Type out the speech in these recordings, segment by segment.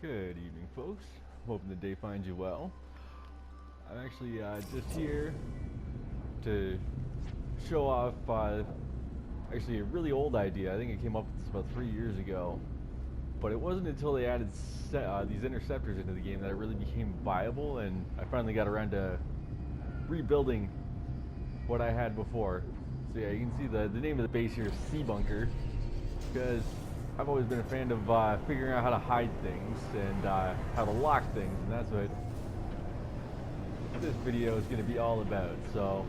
Good evening, folks. Hoping the day finds you well. I'm actually just here to show off actually a really old idea. I think it came up about 3 years ago, but it wasn't until they added these interceptors into the game that it really became viable, and I finally got around to rebuilding what I had before. So yeah, you can see the name of the base here is Sea Bunker, because I've always been a fan of figuring out how to hide things and how to lock things, and that's what this video is going to be all about. So,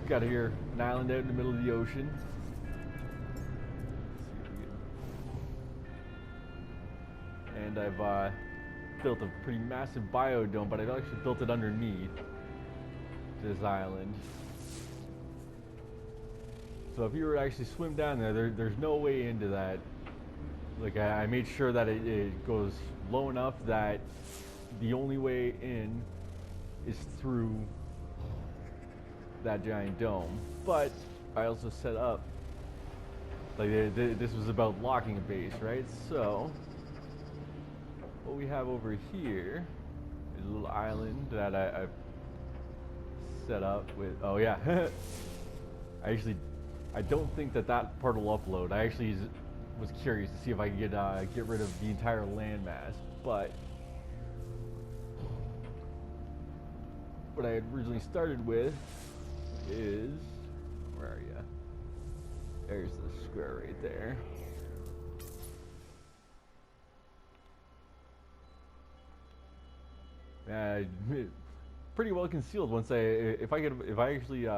got here an island out in the middle of the ocean. And I've built a pretty massive biodome, but I've actually built it underneath this island. So if you were to actually swim down there's no way into that. Like I made sure that it goes low enough that the only way in is through that giant dome. But I also set up, like this was about locking a base, right? So what we have over here is a little island that I've set up with, oh yeah, I don't think that part will upload. I actually was curious to see if I could get rid of the entire landmass, but what I had originally started with is, where are you? There's the square right there. Pretty well concealed once if I actually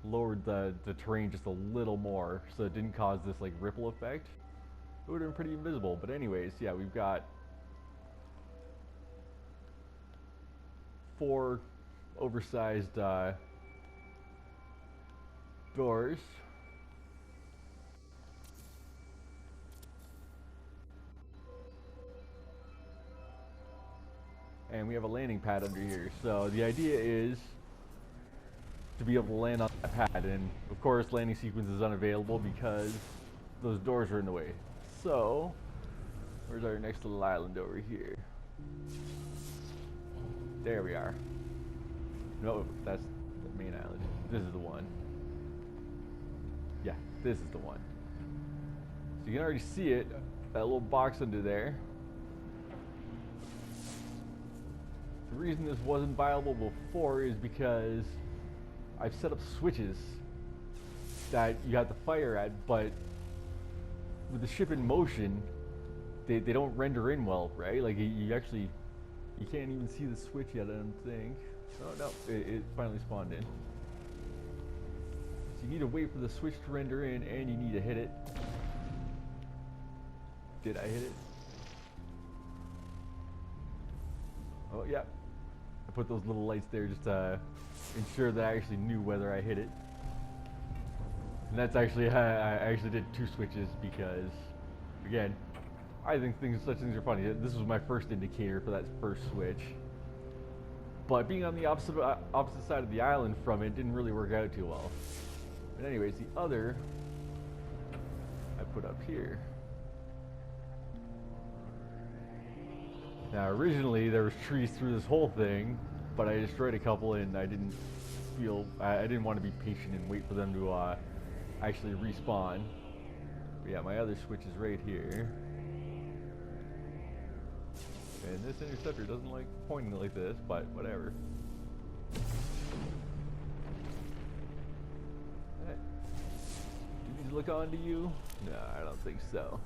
lowered the terrain just a little more so it didn't cause this like ripple effect, it would have been pretty invisible. But anyways, yeah, we've got 4 oversized doors. And we have a landing pad under here. So the idea is to be able to land on that pad, and of course landing sequence is unavailable because those doors are in the way. So where's our next little island over here? There we are. No, that's the main island. This is the one. Yeah, this is the one. So you can already see it, that little box under there. The reason this wasn't viable before is because I've set up switches that you have to fire at, but with the ship in motion, they don't render in well, right? Like you can't even see the switch yet, I don't think. Oh no, it finally spawned in. So you need to wait for the switch to render in, and you need to hit it. Did I hit it? Oh yeah. I put those little lights there just to ensure that I actually knew whether I hit it. And that's actually how I actually did 2 switches because, again, I think such things are funny. This was my first indicator for that first switch. But being on the opposite side of the island from it didn't really work out too well. But anyways, the other I put up here. Now originally there was trees through this whole thing, but I destroyed a couple and I didn't want to be patient and wait for them to actually respawn. But yeah, my other switch is right here. And this interceptor doesn't like pointing like this, but whatever. Hey, do these look on to you? No, I don't think so.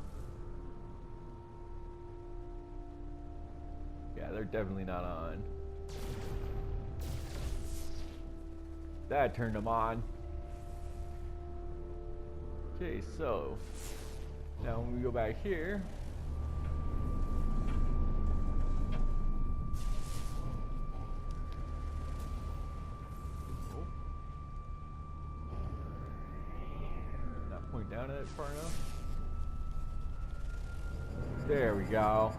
Yeah, they're definitely not on. That turned them on. Okay, so now when we go back here, not point down at it far enough. There we go.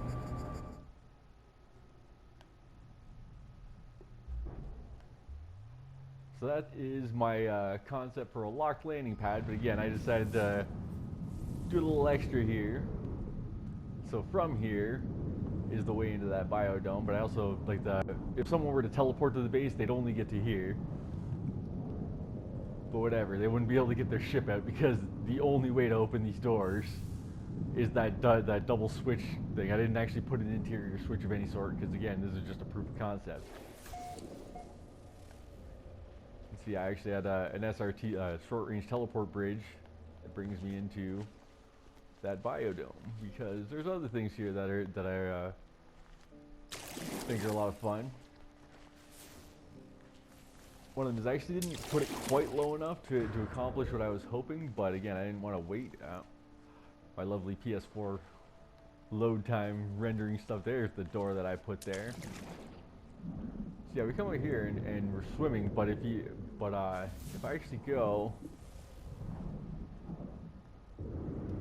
So that is my concept for a locked landing pad, but again, I decided to do a little extra here. So from here, is the way into that biodome, but I also like the if someone were to teleport to the base, they'd only get to here. But whatever, they wouldn't be able to get their ship out because the only way to open these doors is that double switch thing. I didn't actually put an interior switch of any sort because again, this is just a proof of concept. Let's see, I actually had an SRT short-range teleport bridge that brings me into that biodome because there's other things here that I think are a lot of fun. One of them is I actually didn't put it quite low enough to accomplish what I was hoping, but again, I didn't want to wait. My lovely PS4 load time rendering stuff. There's the door that I put there. So yeah, we come over here and we're swimming, but if I actually go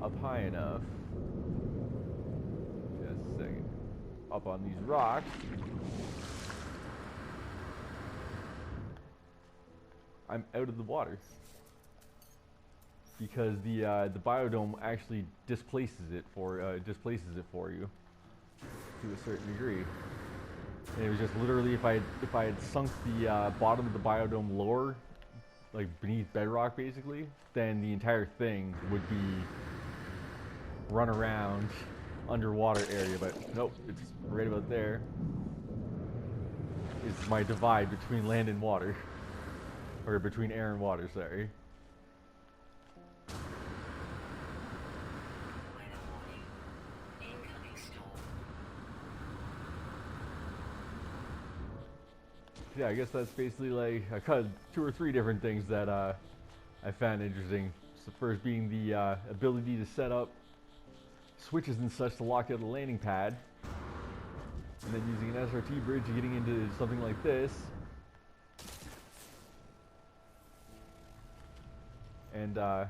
up high enough, just a second, up on these rocks, I'm out of the water because the biodome actually displaces it for you to a certain degree. And it was just literally if I had sunk the bottom of the biodome lower, like beneath bedrock basically, then the entire thing would be run around underwater area. But nope, it's right about there. It's my divide between land and water. Or between air and water, sorry. Yeah, I guess that's basically like I cut 2 or 3 different things that I found interesting. So first being the ability to set up switches and such to lock out the landing pad, and then using an SRT bridge getting into something like this. And of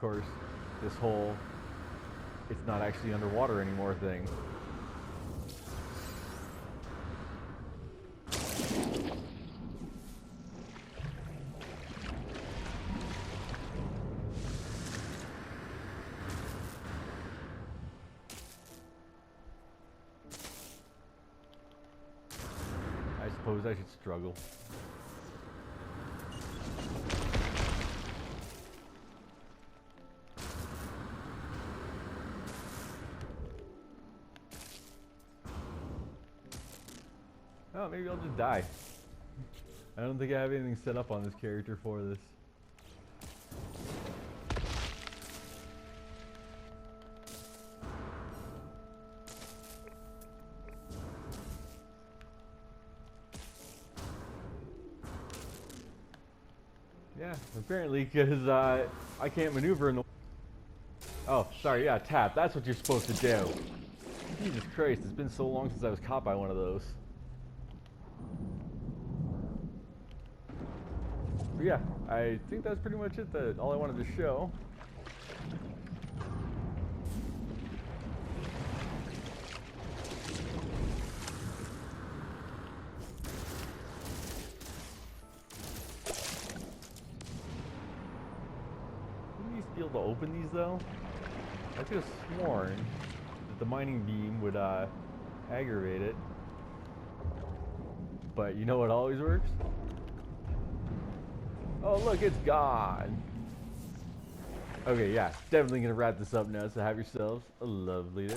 course, this whole it's not actually underwater anymore thing. I suppose I should struggle. Oh, maybe I'll just die. I don't think I have anything set up on this character for this. Yeah, apparently because I can't maneuver in the... Oh, sorry, yeah, tap. That's what you're supposed to do. Jesus Christ, it's been so long since I was caught by one of those. But yeah, I think that's pretty much it. All I wanted to show. Wouldn't you be able to open these though? I could have sworn that the mining beam would aggravate it. But you know what always works? Oh look, it's gone. Okay, yeah, definitely gonna wrap this up now, so have yourselves a lovely day.